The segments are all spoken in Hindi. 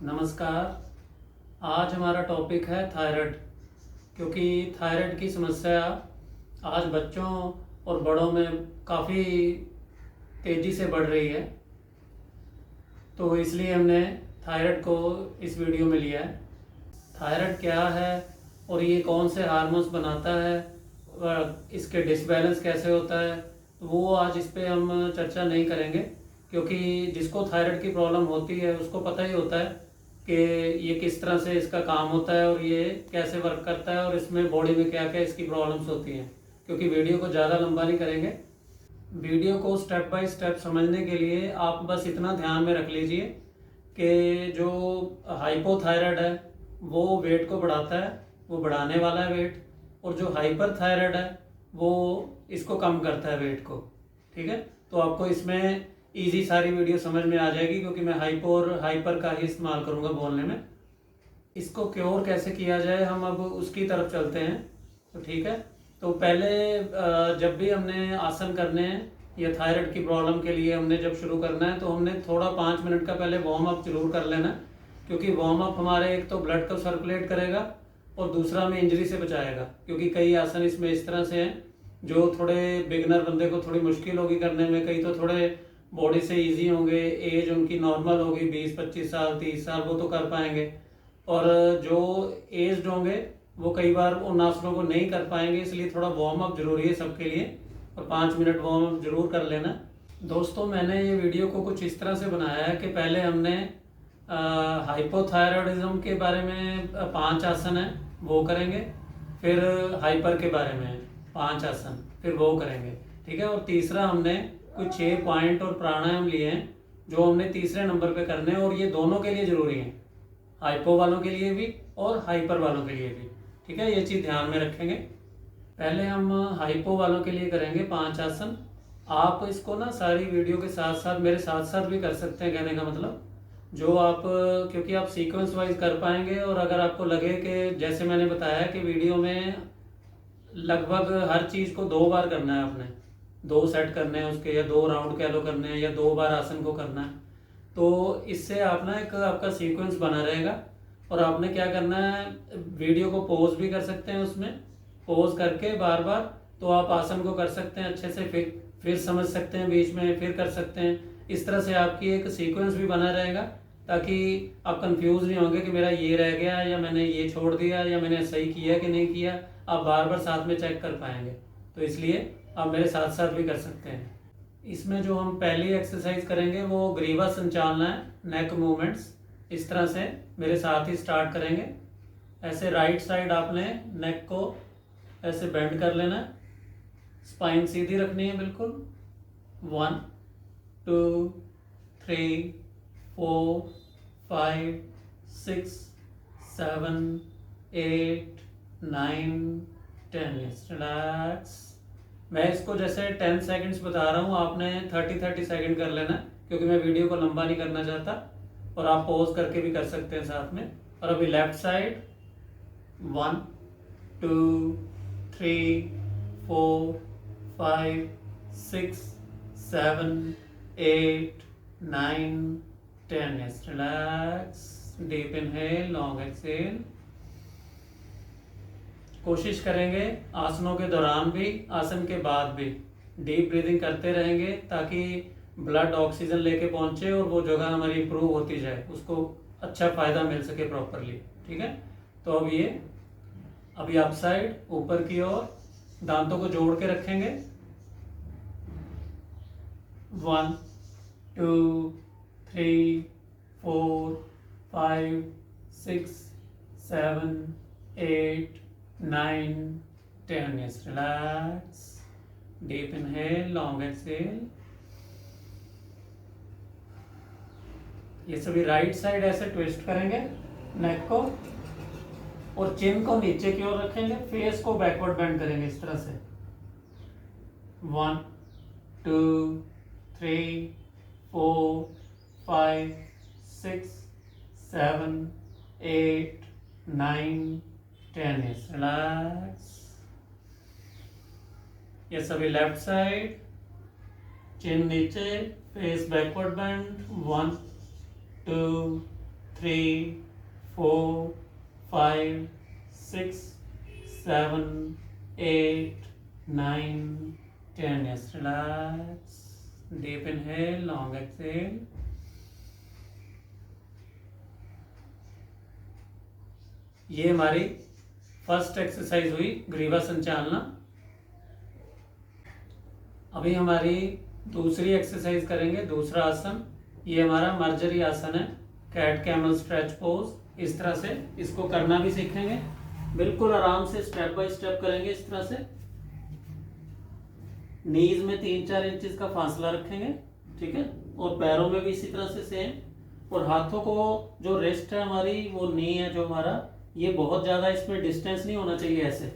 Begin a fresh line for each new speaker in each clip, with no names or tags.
नमस्कार। आज हमारा टॉपिक है थायराइड। क्योंकि थायराइड की समस्या आज बच्चों और बड़ों में काफ़ी तेज़ी से बढ़ रही है, तो इसलिए हमने थायराइड को इस वीडियो में लिया है। थायराइड क्या है और ये कौन से हार्मोन्स बनाता है और इसके डिसबैलेंस कैसे होता है, तो वो आज इस पे हम चर्चा नहीं करेंगे। क्योंकि जिसको थायराइड की प्रॉब्लम होती है उसको पता ही होता है कि ये किस तरह से इसका काम होता है और ये कैसे वर्क करता है और इसमें बॉडी में क्या क्या इसकी प्रॉब्लम्स होती हैं। क्योंकि वीडियो को ज़्यादा लंबा नहीं करेंगे, वीडियो को स्टेप बाय स्टेप समझने के लिए आप बस इतना ध्यान में रख लीजिए कि जो हाइपोथायराइड है वो वेट को बढ़ाता है, वो बढ़ाने वाला है वेट, और जो हाइपर थायराइड है वो इसको कम करता है वेट को। ठीक है, तो आपको इसमें इजी सारी वीडियो समझ में आ जाएगी, क्योंकि मैं हाइपो और हाइपर का ही इस्तेमाल करूँगा बोलने में। इसको क्योर कैसे किया जाए हम अब उसकी तरफ चलते हैं। तो ठीक है, तो पहले जब भी हमने आसन करने हैं या थायराइड की प्रॉब्लम के लिए हमने जब शुरू करना है तो हमने थोड़ा 5 मिनट का पहले वार्म अप जरूर कर लेना है। क्योंकि वार्म अप हमारे एक तो ब्लड को सर्कुलेट करेगा और दूसरा हमें इंजरी से बचाएगा। क्योंकि कई आसन इसमें इस तरह से हैं जो थोड़े बिगनर बंदे को थोड़ी मुश्किल होगी करने में, कई तो थोड़े बॉडी से इजी होंगे, एज उनकी नॉर्मल होगी 20-25 साल 30 साल, वो तो कर पाएंगे। और जो एज्ड होंगे वो कई बार उन आसनों को नहीं कर पाएंगे, इसलिए थोड़ा वार्म अप जरूरी है सबके लिए, और 5 मिनट वार्म अप जरूर कर लेना। दोस्तों, मैंने ये वीडियो को कुछ इस तरह से बनाया है कि पहले हमने हाइपोथायरॉयडिज्म के बारे में 5 आसन है वो करेंगे, फिर हाइपर के बारे में 5 आसन फिर वो करेंगे। ठीक है, और तीसरा हमने कुछ 6 पॉइंट और प्राणायाम लिए हैं जो हमने तीसरे नंबर पे करने हैं, और ये दोनों के लिए ज़रूरी हैं, हाइपो वालों के लिए भी और हाइपर वालों के लिए भी। ठीक है, ये चीज़ ध्यान में रखेंगे। पहले हम हाइपो वालों के लिए करेंगे 5 आसन। आप इसको ना सारी वीडियो के साथ साथ मेरे साथ साथ भी कर सकते हैं, कहने का मतलब जो आप, क्योंकि आप सीक्वेंस वाइज कर पाएंगे। और अगर आपको लगे कि जैसे मैंने बताया कि वीडियो में लगभग हर चीज़ को 2 बार करना है, आपने 2 सेट करने हैं उसके, या 2 राउंड कह लो करने हैं, या 2 बार आसन को करना है, तो इससे आप ना एक आपका सीक्वेंस बना रहेगा। और आपने क्या करना है, वीडियो को पॉज भी कर सकते हैं, उसमें पॉज करके बार बार तो आप आसन को कर सकते हैं अच्छे से, फिर समझ सकते हैं, बीच में फिर कर सकते हैं। इस तरह से आपकी एक सीक्वेंस भी बना रहेगा, ताकि आप कंफ्यूज नहीं होंगे कि मेरा ये रह गया या मैंने ये छोड़ दिया या मैंने सही किया कि नहीं किया। आप बार बार साथ में चेक कर पाएंगे, तो इसलिए आप मेरे साथ साथ भी कर सकते हैं। इसमें जो हम पहली एक्सरसाइज करेंगे वो ग्रीवा संचालना है, नेक मूवमेंट्स। इस तरह से मेरे साथ ही स्टार्ट करेंगे। ऐसे राइट साइड आपने नेक को ऐसे बेंड कर लेना है, स्पाइन सीधी रखनी है बिल्कुल। 1 2 3 4 5 6 7 8 9 10। रिलैक्स। मैं इसको जैसे 10 सेकंड्स बता रहा हूँ, आपने 30-30 सेकंड कर लेना, क्योंकि मैं वीडियो को लंबा नहीं करना चाहता। और आप पॉज करके भी कर सकते हैं साथ में। और अभी left side 1 2 3 4 5 6 7 8 9 10। Relax. Deep inhale, long exhale. कोशिश करेंगे आसनों के दौरान भी, आसन के बाद भी डीप ब्रीदिंग करते रहेंगे, ताकि ब्लड ऑक्सीजन लेके पहुंचे और वो जगह हमारी इंप्रूव होती जाए, उसको अच्छा फायदा मिल सके प्रॉपरली। ठीक है, तो अब ये अभी अप साइड ऊपर की ओर दांतों को जोड़ के रखेंगे। 1 2 3 4 5 6 7 8 9 10। Yes, relax. Deep inhale, long exhale. ये सभी राइट साइड ऐसे ट्विस्ट करेंगे नेक को, और चिन को नीचे की ओर रखेंगे, फेस को बैकवर्ड बेंड करेंगे इस तरह से। 1 2 3 4 5 6 7 8 9 10। रिलैक्स। ये सभी लेफ्ट साइड, चिन नीचे, face backward bend. 1 2 3 4 5 6 7 8 9 10. Yes, relax. Deep inhale, long exhale. ये हमारी फर्स्ट एक्सरसाइज हुई ग्रीवा संचालना। अभी हमारी दूसरी एक्सरसाइज करेंगे, दूसरा आसन। ये हमारा मर्जरी आसन है, कैट कैमल स्ट्रेच पोज। इस तरह से इसको करना भी सीखेंगे, बिल्कुल आराम से स्टेप बाय स्टेप करेंगे। इस तरह से नीज में 3-4 इंचेस का फासला रखेंगे, ठीक है, और पैरों में भी इसी तरह से सेम। और हाथों को, जो रिस्ट है हमारी, वो नी है जो हमारा, ये बहुत ज़्यादा इसमें डिस्टेंस नहीं होना चाहिए, ऐसे,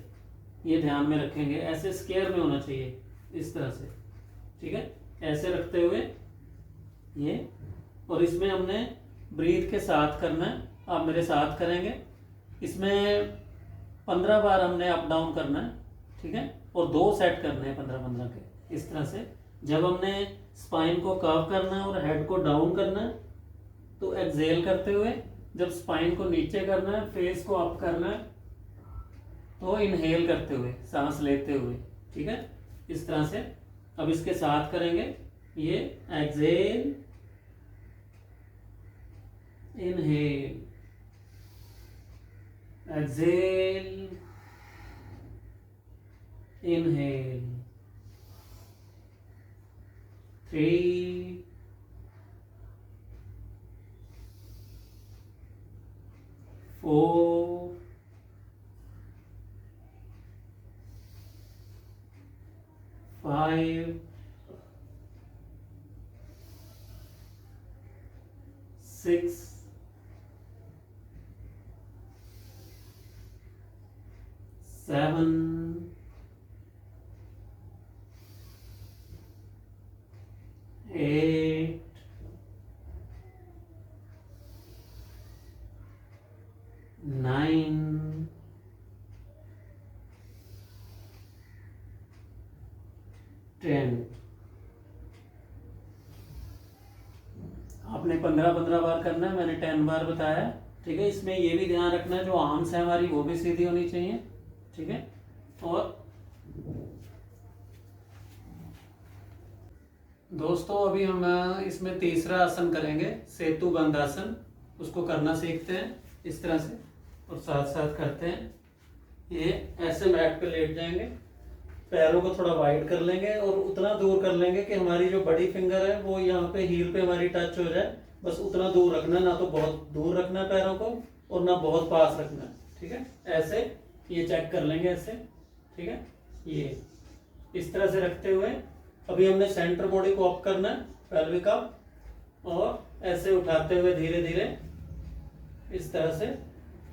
ये ध्यान में रखेंगे, ऐसे स्क्वायर में होना चाहिए, इस तरह से, ठीक है, ऐसे रखते हुए ये। और इसमें हमने ब्रीथ के साथ करना है, आप मेरे साथ करेंगे। इसमें 15 बार हमने अप डाउन करना है, ठीक है, और 2 सेट करने हैं 15-15 के, इस तरह से। जब हमने स्पाइन को कर्व करना है और हेड को डाउन करना है, तो एक्सेल करते हुए, जब स्पाइन को नीचे करना है, फेस को अप करना है, तो इनहेल करते हुए, सांस लेते हुए, ठीक है, इस तरह से। अब इसके साथ करेंगे, ये एक्सेल, इनहेल, एक्सेल, इनहेल, 3 4 5 6 7 8 9 10। आपने 15-15 बार करना है, मैंने 10 बार बताया, ठीक है। इसमें ये भी ध्यान रखना है, जो आर्म्स है हमारी, वो भी सीधी होनी चाहिए, ठीक है। और दोस्तों, अभी हम इसमें तीसरा आसन करेंगे, सेतु बंद आसन। उसको करना सीखते हैं इस तरह से, और साथ साथ करते हैं। ये ऐसे मैट पे लेट जाएंगे, पैरों को थोड़ा वाइड कर लेंगे, और उतना दूर कर लेंगे कि हमारी जो बड़ी फिंगर है वो यहाँ पे हील पे हमारी टच हो जाए। बस उतना दूर रखना, ना तो बहुत दूर रखना है पैरों को, और ना बहुत पास रखना है, ठीक है। ऐसे ये चेक कर लेंगे, ऐसे, ठीक है। ये इस तरह से रखते हुए, अभी हमने सेंटर बॉडी को अप करना है, पेल्विक अप, और ऐसे उठाते हुए धीरे धीरे, इस तरह से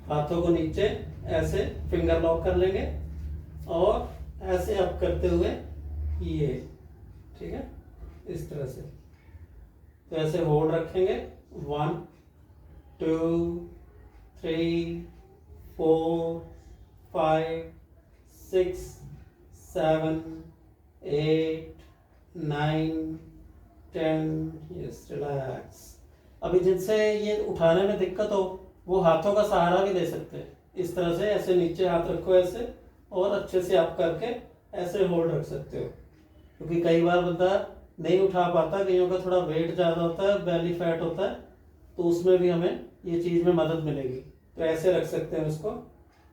हाथों को नीचे ऐसे फिंगर लॉक कर लेंगे, और ऐसे अप करते हुए ये, ठीक है, इस तरह से। तो ऐसे होल्ड रखेंगे, 1 2 3 4 5 6 7 8 9 10। Yes, relax. अभी जिनसे ये उठाने में दिक्कत हो, वो हाथों का सहारा भी दे सकते हैं, इस तरह से। ऐसे नीचे हाथ रखो ऐसे, और अच्छे से अप करके ऐसे होल्ड रख सकते हो, क्योंकि कई बार बंदा नहीं उठा पाता, कईयों का थोड़ा वेट ज़्यादा होता है, बेली फैट होता है, तो उसमें भी हमें ये चीज़ में मदद मिलेगी। तो ऐसे रख सकते हैं उसको,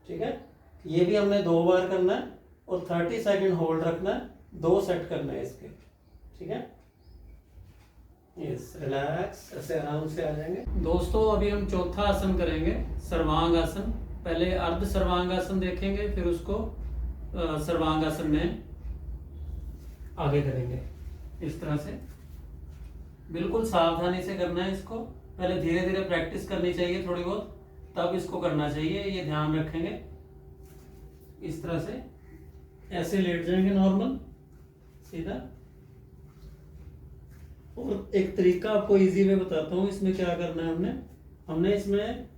ठीक है। ये भी हमने 2 बार करना है, और 30 सेकेंड होल्ड रखना है, 2 सेट करना है इसके, ठीक है। यस, रिलैक्स, ऐसे आराम से आ जाएंगे। दोस्तों, अभी हम चौथा आसन करेंगे, सर्वांग आसन। पहले अर्ध सर्वांग आसन देखेंगे, फिर उसको सर्वांग आसन में आगे करेंगे। इस तरह से बिल्कुल सावधानी से करना है इसको, पहले धीरे धीरे प्रैक्टिस करनी चाहिए थोड़ी बहुत, तब इसको करना चाहिए, ये ध्यान रखेंगे। इस तरह से ऐसे लेट जाएंगे नॉर्मल, सीधा। और एक तरीका आपको इजी वे बताता हूँ, इसमें क्या करना है। हमने इसमें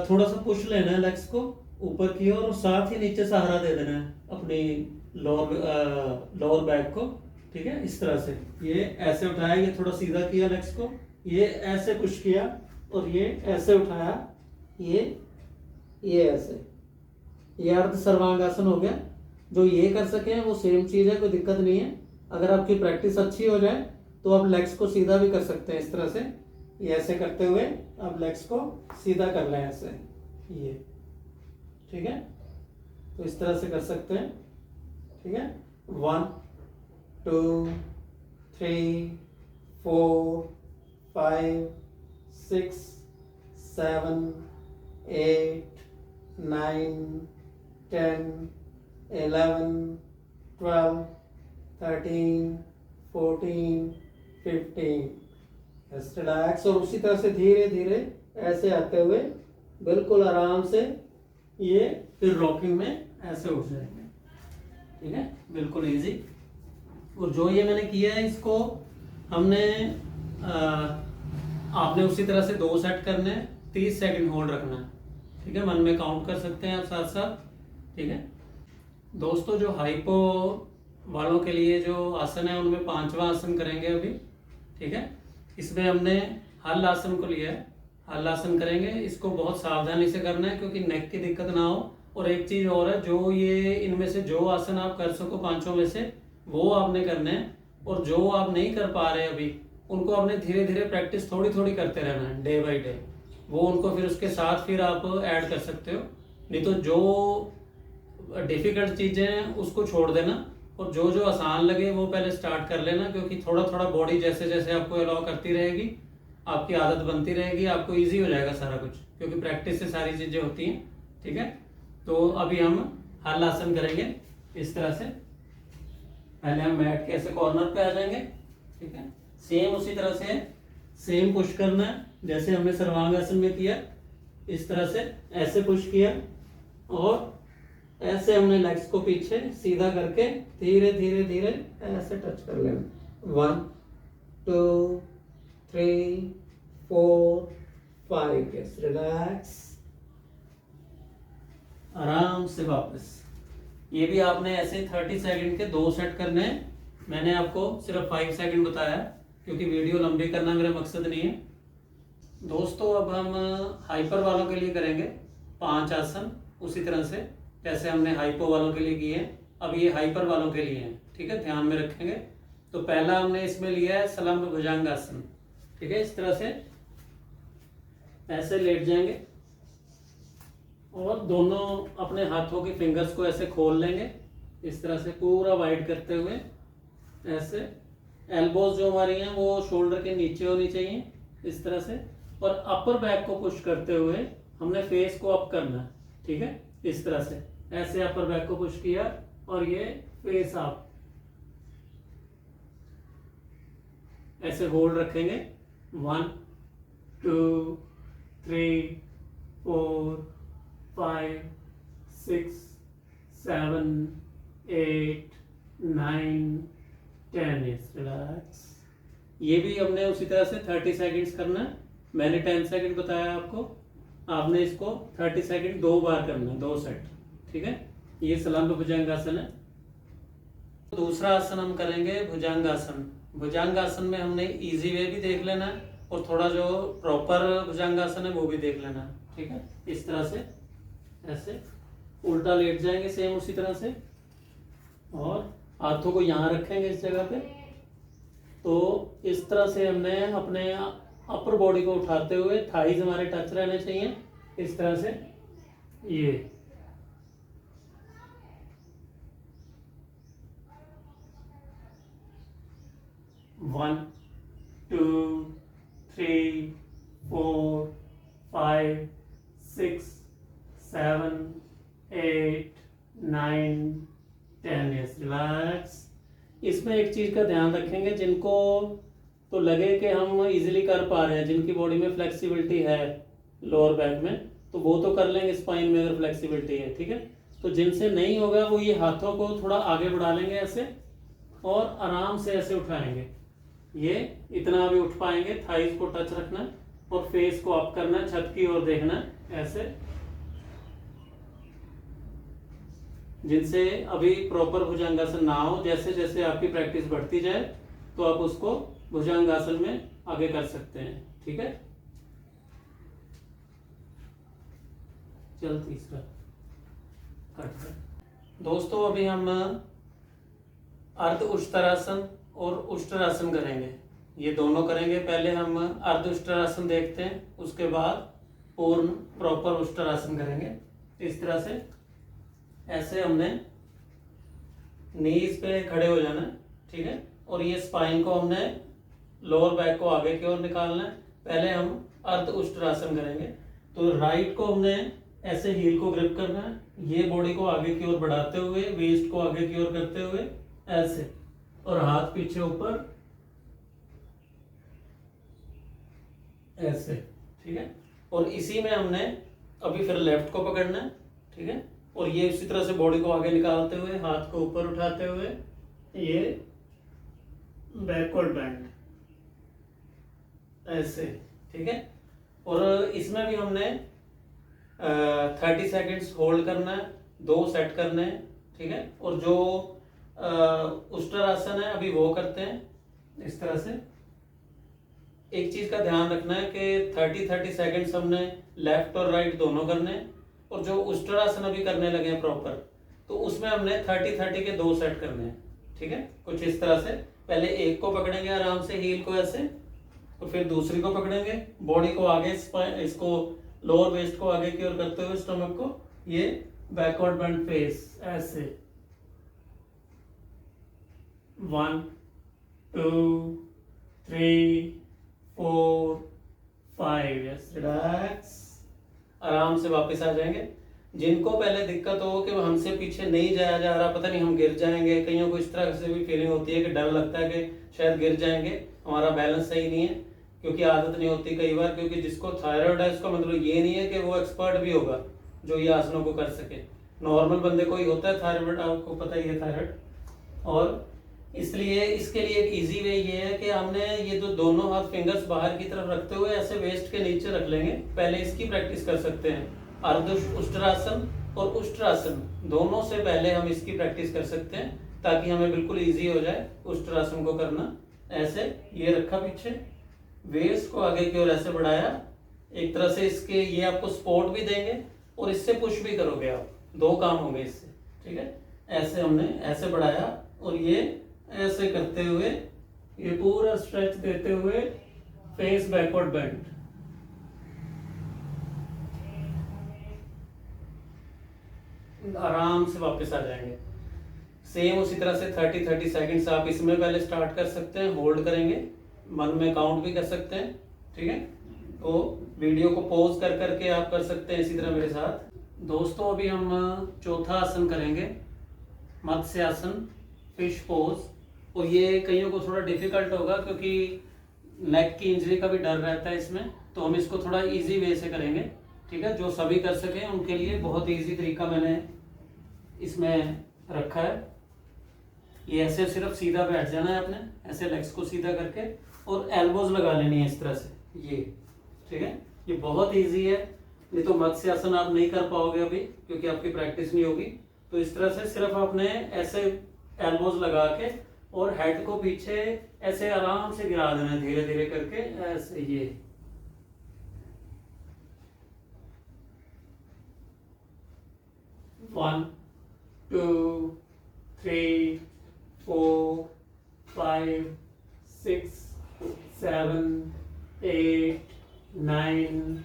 थोड़ा सा पुश लेना है लेग्स को ऊपर की ओर, और साथ ही नीचे सहारा दे देना है अपनी लोअर बैक को, ठीक है। इस तरह से ये ऐसे उठाया, ये थोड़ा सीधा किया लेग्स को, ये ऐसे पुश किया, और ये ऐसे उठाया, ये ऐसे, ये अर्ध सर्वांगासन हो गया। जो ये कर सके वो सेम चीज है, कोई दिक्कत नहीं है। अगर आपकी प्रैक्टिस अच्छी हो जाए तो आप लेग्स को सीधा भी कर सकते हैं इस तरह से, ये ऐसे करते हुए आप लेग्स को सीधा कर लें ऐसे, ये ठीक है। तो इस तरह से कर सकते हैं, ठीक है। 1 2 3 4 5 6 7 8 9 10 11 12 13 14 15। रिलैक्स। और उसी तरह से धीरे धीरे ऐसे आते हुए बिल्कुल आराम से ये फिर रॉकिंग में ऐसे उठ जाएंगे, ठीक है, बिल्कुल इजी। और जो ये मैंने किया है इसको हमने आपने उसी तरह से 2 सेट करने, 30 सेकंड होल्ड रखना, ठीक है। मन में काउंट कर सकते हैं आप साथ साथ, ठीक है। दोस्तों जो हाइपो वालों के लिए जो आसन है उनमें 5वां आसन करेंगे अभी, ठीक है। इसमें हमने हल आसन को लिया है, हल आसन करेंगे। इसको बहुत सावधानी से करना है क्योंकि नेक की दिक्कत ना हो। और एक चीज और है, जो ये इनमें से जो आसन आप कर सको 5 में से वो आपने करने हैं, और जो आप नहीं कर पा रहे अभी उनको आपने धीरे धीरे प्रैक्टिस थोड़ी थोड़ी करते रहना है, डे बाई डे। वो उनको फिर उसके साथ फिर आप ऐड कर सकते हो। नहीं तो जो डिफिकल्ट चीजें हैं उसको छोड़ देना, और जो जो आसान लगे वो पहले स्टार्ट कर लेना, क्योंकि थोड़ा थोड़ा बॉडी जैसे जैसे आपको अलाउ करती रहेगी, आपकी आदत बनती रहेगी, आपको इजी हो जाएगा सारा कुछ, क्योंकि प्रैक्टिस से सारी चीजें होती हैं, ठीक है। तो अभी हम हल आसन करेंगे इस तरह से। पहले हम बैठ के ऐसे कॉर्नर पे आ जाएंगे, ठीक है। सेम उसी तरह से सेम पुश करना है जैसे हमने सर्वांगासन में किया, इस तरह से ऐसे पुश किया, और ऐसे हमने लेग्स को पीछे सीधा करके धीरे धीरे धीरे ऐसे टच कर लेना। 1 2 3 4 5। यस, रिलैक्स, आराम से वापस। ये भी आपने ऐसे 30 सेकंड के 2 सेट करने हैं। मैंने आपको सिर्फ 5 सेकंड बताया क्योंकि वीडियो लंबी करना मेरा मकसद नहीं है। दोस्तों अब हम हाइपर वालों के लिए करेंगे 5 आसन उसी तरह से जैसे हमने हाइपो वालों के लिए किए हैं। अब ये हाइपर वालों के लिए हैं, ठीक है, ध्यान में रखेंगे। तो पहला हमने इसमें लिया है सलंब भुजंगासन, ठीक है। इस तरह से ऐसे लेट जाएंगे और दोनों अपने हाथों की फिंगर्स को ऐसे खोल लेंगे, इस तरह से पूरा वाइड करते हुए ऐसे। एल्बोज जो हमारी हैं वो शोल्डर के नीचे होनी चाहिए इस तरह से, और अपर बैक को पुश करते हुए हमने फेस को अप करना है, ठीक है। इस तरह से ऐसे अपर बैक को पुश किया और ये फेस अप, ऐसे होल्ड रखेंगे। 1 2 3 4 5 6 7 8 9 10। रिलैक्स। ये भी हमने उसी तरह से 30 सेकंड्स करना है। मैंने 10 सेकंड बताया आपको, आपने इसको 30 सेकंड 2 बार करना है, 2 सेट, ठीक है। ये सलंब भुजंगासन है। दूसरा आसन हम करेंगे भुजंगासन। भुजंगासन में हमने इजी वे भी देख लेना है और थोड़ा जो प्रॉपर भुजंगासन है वो भी देख लेना है, ठीक है। इस तरह से ऐसे उल्टा लेट जाएंगे सेम उसी तरह से, और हाथों को यहाँ रखेंगे इस जगह पे। तो इस तरह से हमने अपने अपर बॉडी को उठाते हुए थाइज हमारे टच रहने चाहिए इस तरह से। ये 1 2 3 4 5 6 7 8 9 10। Yes, relax. इसमें एक चीज का ध्यान रखेंगे, जिनको तो लगे कि हम इजीली कर पा रहे हैं, जिनकी बॉडी में फ्लेक्सिबिलिटी है लोअर बैक में, तो वो तो कर लेंगे स्पाइन में अगर फ्लेक्सिबिलिटी है, ठीक है। तो जिनसे नहीं होगा वो ये हाथों को थोड़ा आगे बढ़ा लेंगे ऐसे, और आराम से ऐसे उठाएंगे। ये इतना भी उठ पाएंगे, थाइज को टच रखना और फेस को अप करना, छत की ओर देखना ऐसे। जिनसे अभी प्रॉपर भुजंगासन ना हो, जैसे जैसे आपकी प्रैक्टिस बढ़ती जाए तो आप उसको भुजंगासन में आगे कर सकते हैं, ठीक है। चल तीसरा कट कर। दोस्तों अभी हम अर्ध उष्टरासन और उष्ट्रासन करेंगे, ये दोनों करेंगे। पहले हम अर्ध उष्ट्रासन देखते हैं, उसके बाद पूर्ण प्रॉपर उष्ट्रासन करेंगे। इस तरह से ऐसे हमने नीज पे खड़े हो जाना है, ठीक है। और ये स्पाइन को हमने लोअर बैक को आगे की ओर निकालना है। पहले हम अर्ध उष्ट्रासन करेंगे, तो राइट को हमने ऐसे हील को ग्रिप करना है, ये बॉडी को आगे की ओर बढ़ाते हुए, वेस्ट को आगे की ओर करते हुए ऐसे, और हाथ पीछे ऊपर ऐसे, ठीक है। और इसी में हमने अभी फिर लेफ्ट को पकड़ना है, ठीक है। और ये इसी तरह से बॉडी को आगे निकालते हुए, हाथ को ऊपर उठाते हुए ये बैकवर्ड बैंड ऐसे, ठीक है। और इसमें भी हमने 30 सेकेंड्स होल्ड करना है, 2 सेट करने हैं, ठीक है। और जो उष्ट्रासन है अभी वो करते हैं इस तरह से। एक चीज का ध्यान रखना है कि 30 सेकेंड्स हमने लेफ्ट और राइट दोनों करने हैं। और जो उष्ट्रासन अभी करने लगे हैं प्रॉपर, तो उसमें हमने 30 के 2 सेट करने हैं, ठीक है। कुछ इस तरह से, पहले एक को पकड़ेंगे आराम से हील को ऐसे, और फिर दूसरी को पकड़ेंगे, बॉडी को आगे, इसको लोअर वेस्ट को आगे की ओर करते हुए, स्टमक को ये बैकवर्ड बेंड फेस ऐसे। 1 2 3 4 5, यस, रिलैक्स। आराम से वापस आ जाएंगे। जिनको पहले दिक्कत हो कि हमसे पीछे नहीं जाया जा रहा, पता नहीं हम गिर जाएंगे, कईयों को इस तरह से भी फीलिंग होती है कि डर लगता है कि शायद गिर जाएंगे, हमारा बैलेंस सही नहीं है, क्योंकि आदत नहीं होती कई बार। क्योंकि जिसको थायराइड है उसका मतलब ये नहीं है कि वो एक्सपर्ट भी होगा जो ये आसनों को कर सके। नॉर्मल बंदे को ही होता है थायराइड, आपको पता ही है थायराइड। और इसलिए इसके लिए एक इजी वे ये है कि हमने ये जो दोनों हाथ फिंगर्स बाहर की तरफ रखते हुए ऐसे वेस्ट के नीचे रख लेंगे। पहले इसकी प्रैक्टिस कर सकते हैं, अर्ध उष्ट्रासन और उष्ट्रासन दोनों से पहले हम इसकी प्रैक्टिस कर सकते हैं, ताकि हमें बिल्कुल इजी हो जाए उष्ट्रासन को करना। ऐसे ये रखा पीछे, वेस्ट को आगे की ओर ऐसे बढ़ाया, एक तरह से इसके ये आपको सपोर्ट भी देंगे और इससे पुश भी करोगे आप, 2 काम होंगे इससे, ठीक है। ऐसे हमने ऐसे बढ़ाया और ये ऐसे करते हुए ये पूरा स्ट्रेच देते हुए फेस बैकवर्ड बेंड। आराम से वापस आ जाएंगे। सेम उसी तरह से 30 सेकंड्स आप इसमें पहले स्टार्ट कर सकते हैं, होल्ड करेंगे, मन में काउंट भी कर सकते हैं, ठीक है। तो वीडियो को पॉज कर करके आप कर सकते हैं इसी तरह मेरे साथ। दोस्तों अभी हम चौथा आसन करेंगे, मत्स्य आसन, फिश पोज। और ये कईयों को थोड़ा डिफिकल्ट होगा क्योंकि नेक की इंजरी का भी डर रहता है इसमें, तो हम इसको थोड़ा इजी वे से करेंगे, ठीक है। जो सभी कर सकें उनके लिए बहुत इजी तरीका मैंने इसमें रखा है। ये ऐसे सिर्फ सीधा बैठ जाना है आपने, ऐसे लेग्स को सीधा करके, और एल्बोज लगा लेनी है इस तरह से, ये, ठीक है। ये बहुत इजी है, नहीं तो मत्स्य आसन आप नहीं कर पाओगे अभी क्योंकि आपकी प्रैक्टिस नहीं होगी। तो इस तरह से सिर्फ आपने ऐसे एल्बोज लगा के और हेड को पीछे ऐसे आराम से गिरा देना है, धीरे धीरे करके ऐसे। ये 1 2 3 4 5 6 7 8 9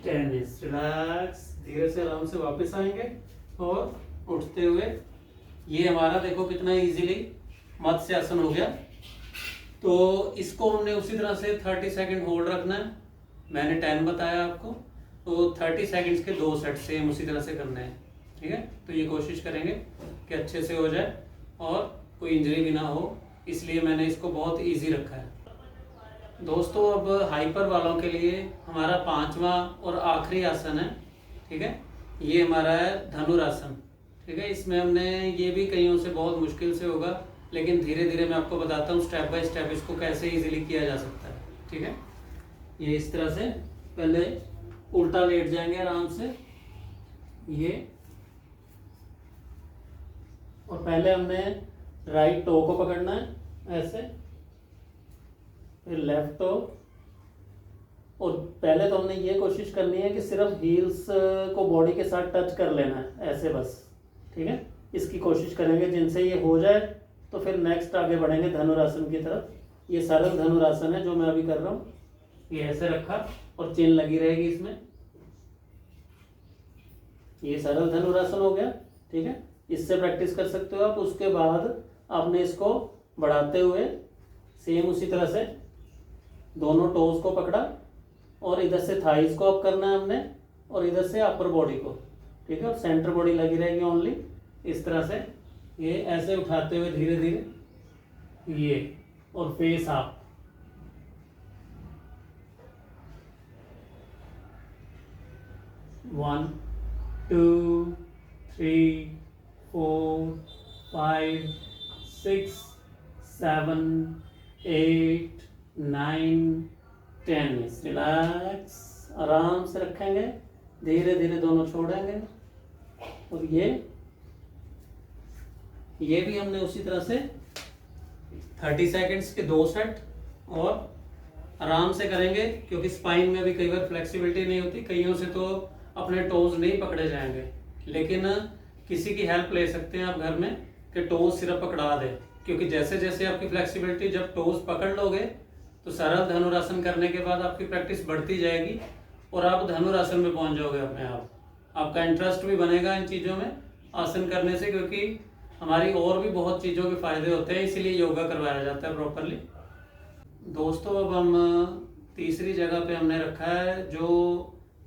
10। रिलैक्स, धीरे से आराम से वापस आएंगे और उठते हुए ये हमारा देखो कितना इजीली मत्स्य आसन हो गया। तो इसको हमने उसी तरह से 30 सेकंड होल्ड रखना है, मैंने 10 बताया आपको। तो 30 सेकंड्स के 2 सेट सेम उसी तरह से करने हैं, ठीक है। तो ये कोशिश करेंगे कि अच्छे से हो जाए और कोई इंजरी भी ना हो, इसलिए मैंने इसको बहुत इजी रखा है। दोस्तों अब हाइपर वालों के लिए हमारा 5वां और आखिरी आसन है, ठीक है। ये हमारा है धनुरासन, ठीक है। इसमें हमने, ये भी कईयों से बहुत मुश्किल से होगा, लेकिन धीरे धीरे मैं आपको बताता हूँ स्टेप बाय स्टेप इसको कैसे इजीली किया जा सकता है, ठीक है। ये इस तरह से पहले उल्टा लेट जाएंगे आराम से, ये, और पहले हमने राइट टो को पकड़ना है ऐसे, फिर लेफ्ट टो, और पहले तो हमने ये कोशिश करनी है कि सिर्फ हील्स को बॉडी के साथ टच कर लेना है ऐसे बस, ठीक है। इसकी कोशिश करेंगे, जिनसे ये हो जाए तो फिर नेक्स्ट आगे बढ़ेंगे धनुरासन की तरफ। ये सरल धनुरासन है जो मैं अभी कर रहा हूँ। ये ऐसे रखा और चेन लगी रहेगी इसमें। ये सरल धनुरासन हो गया, ठीक है। इससे प्रैक्टिस कर सकते हो आप। उसके बाद आपने इसको बढ़ाते हुए सेम उसी तरह से दोनों टोज को पकड़ा और इधर से थाइस को अप करना है हमने और इधर से अपर बॉडी को, ठीक है। और सेंटर बॉडी लगी रहेगी ओनली इस तरह से। ये ऐसे उठाते हुए धीरे धीरे ये, और फेस आप। One, to, three, 4, 5, 6, 7, 8, 9, 10। रिलैक्स, आराम से रखेंगे, धीरे धीरे दोनों छोड़ेंगे। और ये भी हमने उसी तरह से 30 सेकेंड्स के 2 सेट और आराम से करेंगे, क्योंकि स्पाइन में भी कई बार फ्लेक्सिबिलिटी नहीं होती। कईयों से तो अपने टोज नहीं पकड़े जाएंगे, लेकिन किसी की हेल्प ले सकते हैं आप घर में कि टोज सिर्फ पकड़ा दे, क्योंकि जैसे जैसे आपकी फ्लेक्सिबिलिटी, जब टोज पकड़ लोगे तो सरल धनुरासन करने के बाद आपकी प्रैक्टिस बढ़ती जाएगी और आप धनुरासन में पहुंच जाओगे अपने आप। आपका इंटरेस्ट भी बनेगा इन चीज़ों में आसन करने से, क्योंकि हमारी और भी बहुत चीज़ों के फायदे होते हैं, इसीलिए योगा करवाया जाता है प्रॉपरली। दोस्तों, अब हम तीसरी जगह पे हमने रखा है जो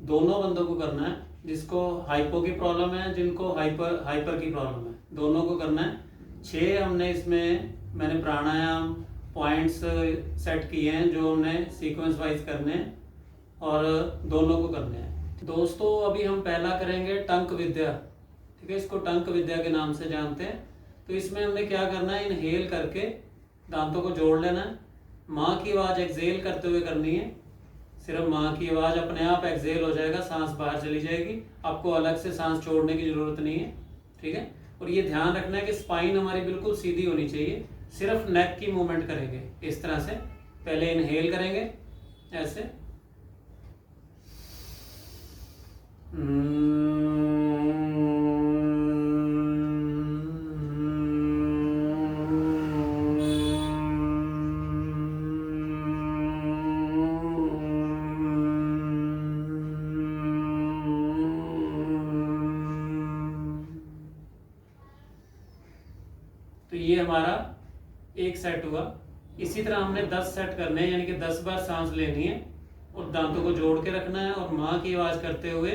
दोनों बंदों को करना है, जिसको हाइपो की प्रॉब्लम है, जिनको हाइपर की प्रॉब्लम है, दोनों को करना है। 6 हमने इसमें मैंने प्राणायाम पॉइंट्स सेट किए हैं जो हमने सीक्वेंस वाइज करने हैं और दोनों को करने हैं। दोस्तों, अभी हम पहला करेंगे टंक विद्या, ठीक है। इसको टंक विद्या के नाम से जानते हैं। तो इसमें हमने क्या करना है, इनहेल करके दांतों को जोड़ लेना है। माँ की आवाज़ एक्सेल करते हुए करनी है। सिर्फ माँ की आवाज़, अपने आप एक्सेल हो जाएगा, सांस बाहर चली जाएगी, आपको अलग से सांस छोड़ने की ज़रूरत नहीं है, ठीक है। और ये ध्यान रखना है कि स्पाइन हमारी बिल्कुल सीधी होनी चाहिए, सिर्फ नेक की मूवमेंट करेंगे इस तरह से। पहले इनहेल करेंगे ऐसे, तो ये हमारा एक सेट हुआ। इसी तरह हमने 10 सेट करने हैं, यानी कि 10 बार सांस लेनी है और दांतों को जोड़ के रखना है और माँ की आवाज़ करते हुए,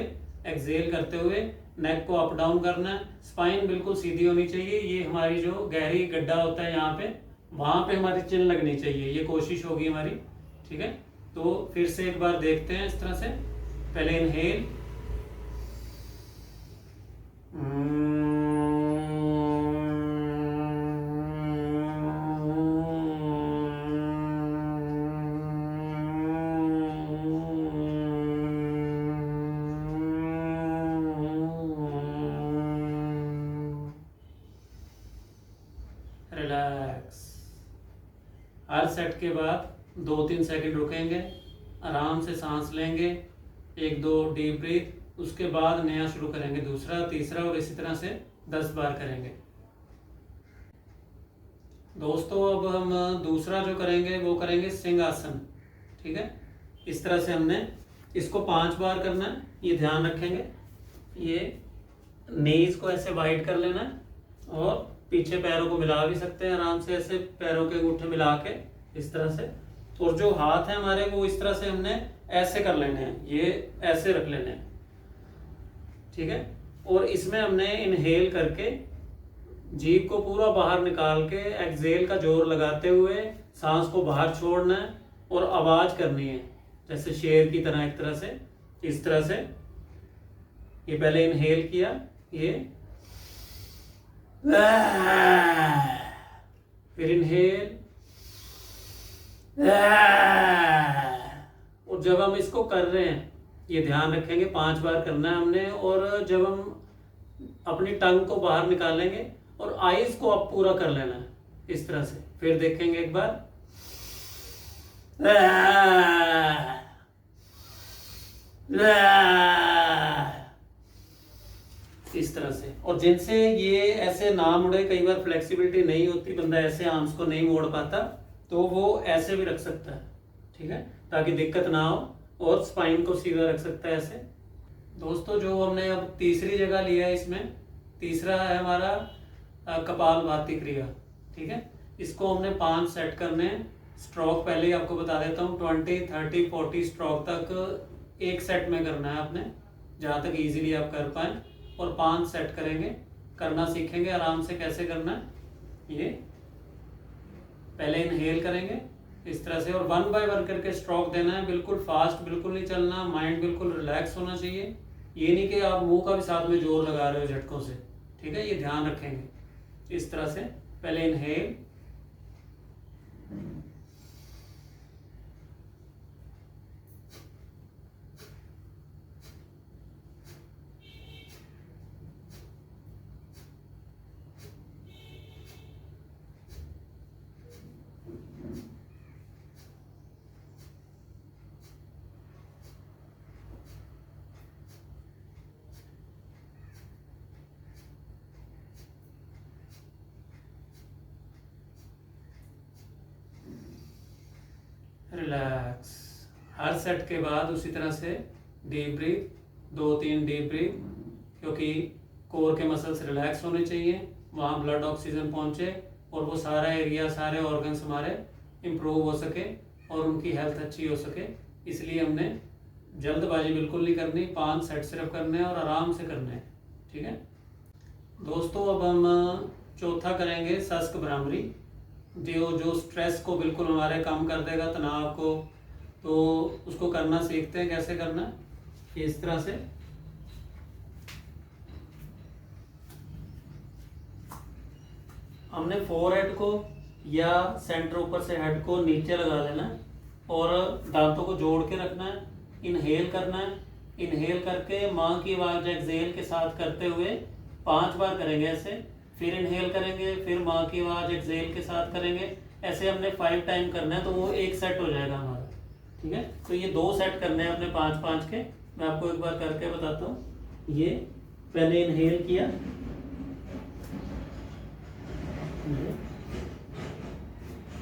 एक्सेल करते हुए नेक को अप डाउन करना है। स्पाइन बिल्कुल सीधी होनी चाहिए। ये हमारी जो गहरी गड्ढा होता है यहाँ पे, वहाँ पे हमारी चिन लगनी चाहिए, ये कोशिश होगी हमारी, ठीक है। तो फिर से एक बार देखते हैं इस तरह से। पहले इनहेल, रिलैक्स। हर सेट के बाद 2-3 सेकंड रुकेंगे, आराम से सांस लेंगे, 1-2 डीप ब्रीथ, उसके बाद नया शुरू करेंगे, दूसरा, तीसरा, और इसी तरह से 10 बार करेंगे। दोस्तों, अब हम दूसरा जो करेंगे वो करेंगे सिंहासन, ठीक है। इस तरह से हमने इसको 5 बार करना है, ये ध्यान रखेंगे। ये नीज को ऐसे वाइड कर लेना है और पीछे पैरों को मिला भी सकते हैं आराम से, ऐसे पैरों के अंगूठे मिला के इस तरह से। और जो हाथ है हमारे वो इस तरह से हमने ऐसे कर लेने हैं, ये ऐसे रख लेने हैं, ठीक है। और इसमें हमने इनहेल करके जीभ को पूरा बाहर निकाल के एक्सेल का जोर लगाते हुए सांस को बाहर छोड़ना है और आवाज करनी है जैसे शेर की तरह, एक तरह से, इस तरह से। ये पहले इनहेल किया, ये, फिर इनहेल, और जब हम इसको कर रहे हैं ये ध्यान रखेंगे 5 बार करना है हमने। और जब हम अपनी टंग को बाहर निकालेंगे और आईज को अब पूरा कर लेना है इस तरह से। फिर देखेंगे एक बार, इस तरह से। और जिनसे ये ऐसे ना मुड़े, कई बार फ्लेक्सिबिलिटी नहीं होती, बंदा ऐसे आर्म्स को नहीं मोड़ पाता, तो वो ऐसे भी रख सकता है, ठीक है, ताकि दिक्कत ना हो, और स्पाइन को सीधा रख सकता है ऐसे। दोस्तों जो हमने अब तीसरी जगह लिया है, इसमें तीसरा है हमारा कपालभाति क्रिया, ठीक है। इसको हमने 5 सेट करने हैं। स्ट्रोक पहले ही आपको बता देता हूँ, 20, 30, 40 स्ट्रोक तक एक सेट में करना है आपने, जहाँ तक इजीली आप कर पाए, और 5 सेट करेंगे, करना सीखेंगे आराम से कैसे करना है। ये पहले इनहेल करेंगे इस तरह से, और 1 बाय 1 करके स्ट्रोक देना है, बिल्कुल फास्ट बिल्कुल नहीं चलना, माइंड बिल्कुल रिलैक्स होना चाहिए। ये नहीं कि आप मुंह का भी साथ में जोर लगा रहे हो झटकों से, ठीक है, ये ध्यान रखेंगे। इस तरह से पहले इनहेल, रिलैक्स। हर सेट के बाद उसी तरह से डीप ब्रीथ, 2-3 डीप ब्रीथ, क्योंकि कोर के मसल्स रिलैक्स होने चाहिए, वहाँ ब्लड ऑक्सीजन पहुँचे, और वो सारा एरिया, सारे ऑर्गन्स हमारे इम्प्रूव हो सके, और उनकी हेल्थ अच्छी हो सके। इसलिए हमने जल्दबाजी बिल्कुल नहीं करनी, 5 सेट सिर्फ करने हैं, और आराम से करने हैं, ठीक है दोस्तों। अब हम चौथा करेंगे शस्क भ्रामरी, जो स्ट्रेस को बिल्कुल हमारे कम कर देगा, तनाव को, तो उसको करना सीखते हैं कैसे करना है। इस तरह से हमने फोरहेड को या सेंटर ऊपर से हेड को नीचे लगा लेना है, और दांतों को जोड़ के रखना है। इनहेल करना है, इनहेल करके माँ की आवाज एक्सहेल के साथ करते हुए 5 बार करेंगे ऐसे, फिर इनहेल करेंगे, फिर माँ की आवाज एक्सहेल के साथ करेंगे, ऐसे हमने 5 टाइम करना है, तो वो एक सेट हो जाएगा हमारा, ठीक है। तो ये 2 सेट करने हैं अपने 5-5 के। मैं आपको एक बार करके बताता हूँ। ये पहले इनहेल किया,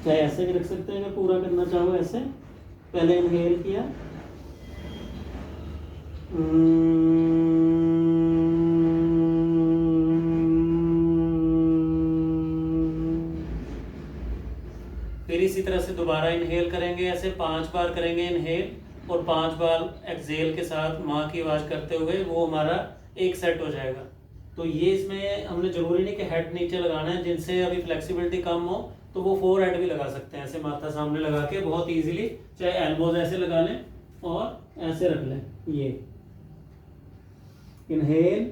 चाहे ऐसे भी रख सकते हैं, अगर पूरा करना चाहो ऐसे। पहले इनहेल किया, फिर इसी तरह से दोबारा इनहेल करेंगे, ऐसे 5 बार करेंगे इनहेल, और 5 बार एक्सहेल के साथ माँ की आवाज़ करते हुए, वो हमारा एक सेट हो जाएगा। तो ये इसमें हमने जरूरी नहीं कि हेड नीचे लगाना है, जिनसे अभी फ्लेक्सिबिलिटी कम हो तो वो 4 हेड भी लगा सकते हैं, ऐसे माथा सामने लगा के बहुत इजीली, चाहे एल्बोज ऐसे लगा लें और ऐसे रख लें। ये इनहेल,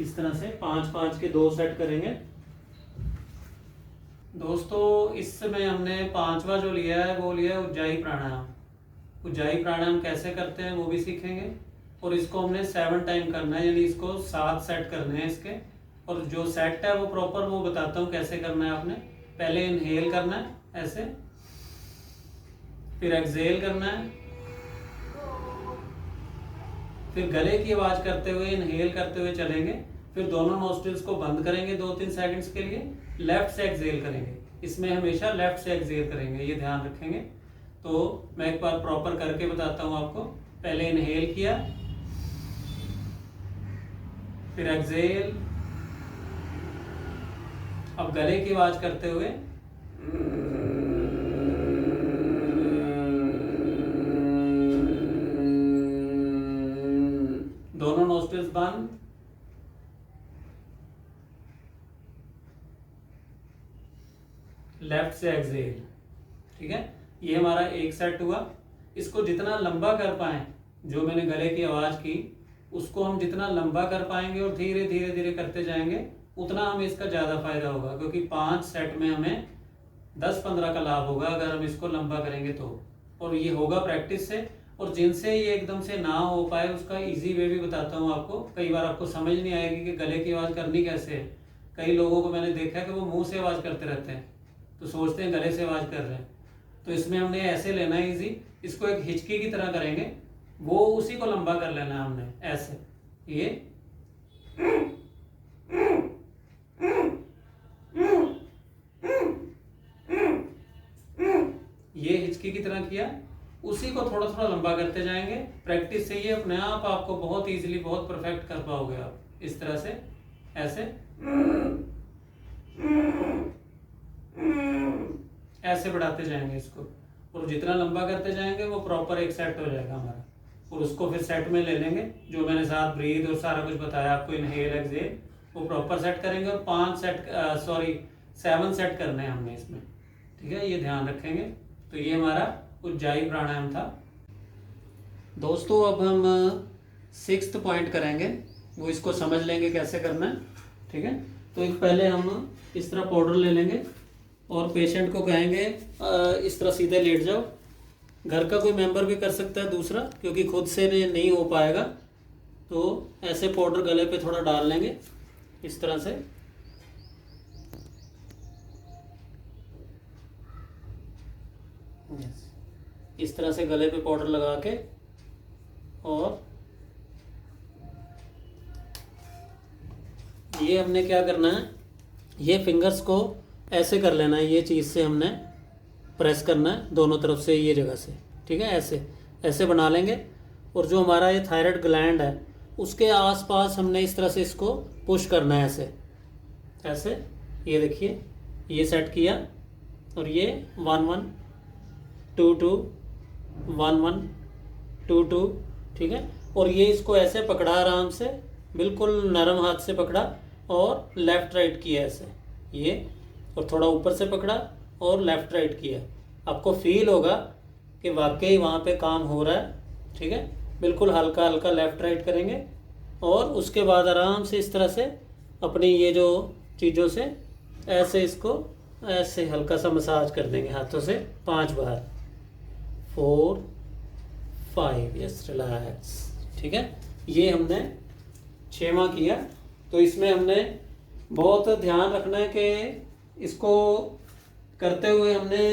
इस तरह से 5-5 के 2 सेट करेंगे दोस्तों। इस समय हमने 5वां जो लिया है वो लिया है उज्जाई प्राणायाम। उज्जाई प्राणायाम कैसे करते हैं वो भी सीखेंगे, और इसको हमने 7 टाइम करना है, यानी इसको 7 सेट करने हैं इसके। और जो सेट है वो प्रॉपर वो बताता हूँ कैसे करना है आपने। पहले इनहेल करना है ऐसे, फिर एक्सहेल करना है, फिर गले की आवाज करते हुए इनहेल करते हुए चलेंगे, फिर दोनों नोस्ट्रिल्स को बंद करेंगे 2-3 सेकंड्स के लिए, लेफ्ट से एक्सहेल करेंगे। इसमें हमेशा लेफ्ट से एक्सहेल करेंगे, ये ध्यान रखेंगे। तो मैं एक बार प्रॉपर करके बताता हूँ आपको। पहले इनहेल किया, फिर एक्सहेल, अब गले की आवाज करते हुए दोनों नोस्ट्रिल्स बंद, लेफ्ट से एक्सहेल, ठीक है। ये हमारा एक सेट हुआ। इसको जितना लंबा कर पाए, जो मैंने गले की आवाज की, उसको हम जितना लंबा कर पाएंगे और धीरे धीरे धीरे करते जाएंगे, उतना हमें इसका ज़्यादा फायदा होगा, क्योंकि 5 सेट में हमें 10-15 का लाभ होगा अगर हम इसको लंबा करेंगे तो। और ये होगा प्रैक्टिस से। और जिनसे ये एकदम से ना हो पाए, उसका इजी वे भी बताता हूँ आपको। कई बार आपको समझ नहीं आएगी कि गले की आवाज़ करनी कैसे है, कई लोगों को मैंने देखा है कि वो मुंह से आवाज़ करते रहते हैं, तो सोचते हैं गले से आवाज़ कर रहे हैं। तो इसमें हमने ऐसे लेना है इजी, इसको एक हिचकी की तरह करेंगे, वो उसी को लंबा कर लेना है हमने ऐसे। ये हिचकी की तरह किया, उसी को थोड़ा थोड़ा लंबा करते जाएंगे। प्रैक्टिस से ये अपने आप आपको बहुत इजीली बहुत परफेक्ट कर पाओगे आप। इस तरह से ऐसे ऐसे बढ़ाते जाएंगे इसको, और जितना लंबा करते जाएंगे वो प्रॉपर एक सेट हो जाएगा हमारा। और उसको फिर सेट में ले लेंगे, जो मैंने साथ ब्रीथ और सारा कुछ बताया आपको, इनहेल एक्सहेल, वो प्रॉपर सेट करेंगे। और 7 सेट करने हैं हमने इसमें, ठीक है, ये ध्यान रखेंगे। तो ये हमारा उज्जाई प्राणायाम था दोस्तों। अब हम 6th पॉइंट करेंगे, वो इसको समझ लेंगे कैसे करना है, ठीक है। तो एक पहले हम इस तरह पाउडर ले लेंगे और पेशेंट को कहेंगे इस तरह सीधे लेट जाओ। घर का कोई मेंबर भी कर सकता है दूसरा, क्योंकि खुद से नहीं हो पाएगा, तो ऐसे पाउडर गले पे थोड़ा डाल लेंगे इस तरह से। इस तरह से गले पे पाउडर लगा के, और ये हमने क्या करना है, ये फिंगर्स को ऐसे कर लेना है, ये चीज़ से हमने प्रेस करना है दोनों तरफ से, ये जगह से, ठीक है, ऐसे ऐसे बना लेंगे। और जो हमारा ये थायराइड ग्लैंड है उसके आसपास हमने इस तरह से इसको पुश करना है, ऐसे ऐसे। ये देखिए, ये सेट किया, और ये 1 1 2 2 1 1 2 2, ठीक है। और ये इसको ऐसे पकड़ा आराम से, बिल्कुल नरम हाथ से पकड़ा, और लेफ़्ट राइट किया ऐसे, ये, और थोड़ा ऊपर से पकड़ा और लेफ़्ट राइट किया। आपको फील होगा कि वाकई वहाँ पे काम हो रहा है, ठीक है। बिल्कुल हल्का हल्का लेफ़्ट राइट करेंगे, और उसके बाद आराम से इस तरह से अपनी ये जो चीज़ों से ऐसे इसको ऐसे हल्का सा मसाज कर देंगे हाथों से 5 बार। 4 5, यस, रिलैक्स, ठीक है। ये हमने 6वां किया। तो इसमें हमने बहुत ध्यान रखना है कि इसको करते हुए हमने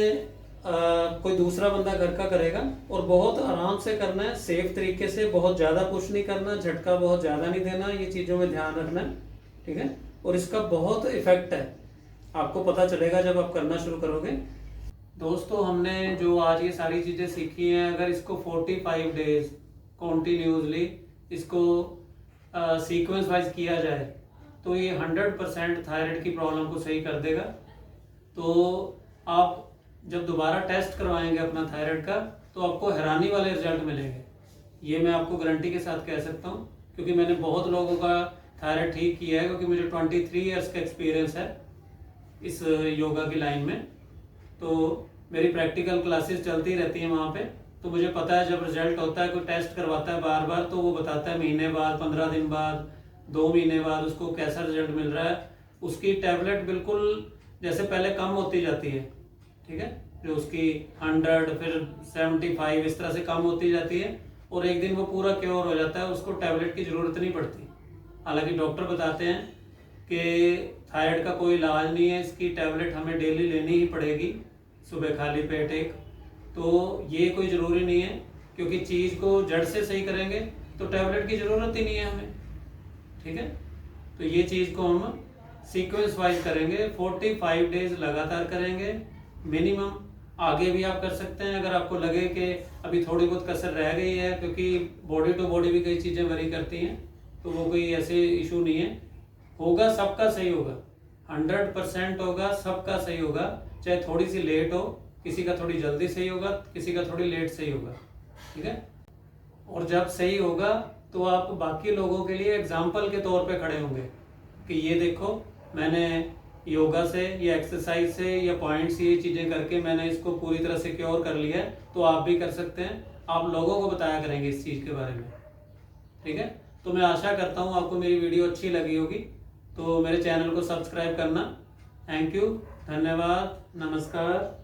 कोई दूसरा बंदा घर का करेगा, और बहुत आराम से करना है, सेफ तरीके से, बहुत ज़्यादा पुश नहीं करना, झटका बहुत ज़्यादा नहीं देना, ये चीज़ों में ध्यान रखना है, ठीक है। और इसका बहुत इफेक्ट है, आपको पता चलेगा जब आप करना शुरू करोगे। दोस्तों, हमने जो आज ये सारी चीज़ें सीखी हैं, अगर इसको 45 डेज कॉन्टीन्यूसली इसको सीक्वेंस वाइज किया जाए तो ये 100% थायराइड की प्रॉब्लम को सही कर देगा। तो आप जब दोबारा टेस्ट करवाएंगे अपना थायराइड का, तो आपको हैरानी वाले रिजल्ट मिलेंगे, ये मैं आपको गारंटी के साथ कह सकता हूँ, क्योंकि मैंने बहुत लोगों का थायराइड ठीक किया है, क्योंकि मुझे 23 ईयर्स का एक्सपीरियंस है इस योगा की लाइन में। तो मेरी प्रैक्टिकल क्लासेस चलती रहती हैं वहाँ पे, तो मुझे पता है जब रिजल्ट होता है, कोई टेस्ट करवाता है बार बार, तो वो बताता है महीने बाद, 15 दिन बाद, 2 महीने बाद उसको कैसा रिजल्ट मिल रहा है। उसकी टैबलेट बिल्कुल जैसे पहले कम होती जाती है, ठीक है, जो उसकी 100 फिर 75 इस तरह से कम होती जाती है, और एक दिन वो पूरा क्योर हो जाता है, उसको टैबलेट की ज़रूरत नहीं पड़ती। हालांकि डॉक्टर बताते हैं कि थायराइड का कोई इलाज नहीं है, इसकी टैबलेट हमें डेली लेनी ही पड़ेगी, सुबह खाली पेट एक। तो ये कोई ज़रूरी नहीं है, क्योंकि चीज़ को जड़ से सही करेंगे तो टैबलेट की ज़रूरत ही नहीं है हमें, ठीक है। तो ये चीज़ को हम सीक्वेंस वाइज करेंगे, 45 डेज लगातार करेंगे मिनिमम। आगे भी आप कर सकते हैं अगर आपको लगे कि अभी थोड़ी बहुत कसर रह गई है, क्योंकि बॉडी टू बॉडी भी कई चीज़ें वरी करती हैं, तो वो कोई ऐसे इशू नहीं है। होगा, सबका सही होगा, 100% होगा, सबका सही होगा, चाहे थोड़ी सी लेट हो, किसी का थोड़ी जल्दी सही होगा, किसी का थोड़ी लेट सही होगा, ठीक है। और जब सही होगा तो आप बाकी लोगों के लिए एग्जाम्पल के तौर पे खड़े होंगे कि ये देखो, मैंने योगा से या एक्सरसाइज से या पॉइंट से ये चीज़ें करके मैंने इसको पूरी तरह से क्योर कर लिया है, तो आप भी कर सकते हैं। आप लोगों को बताया करेंगे इस चीज़ के बारे में, ठीक है। तो मैं आशा करता हूँ आपको मेरी वीडियो अच्छी लगी होगी, तो मेरे चैनल को सब्सक्राइब करना। थैंक यू, धन्यवाद, नमस्कार।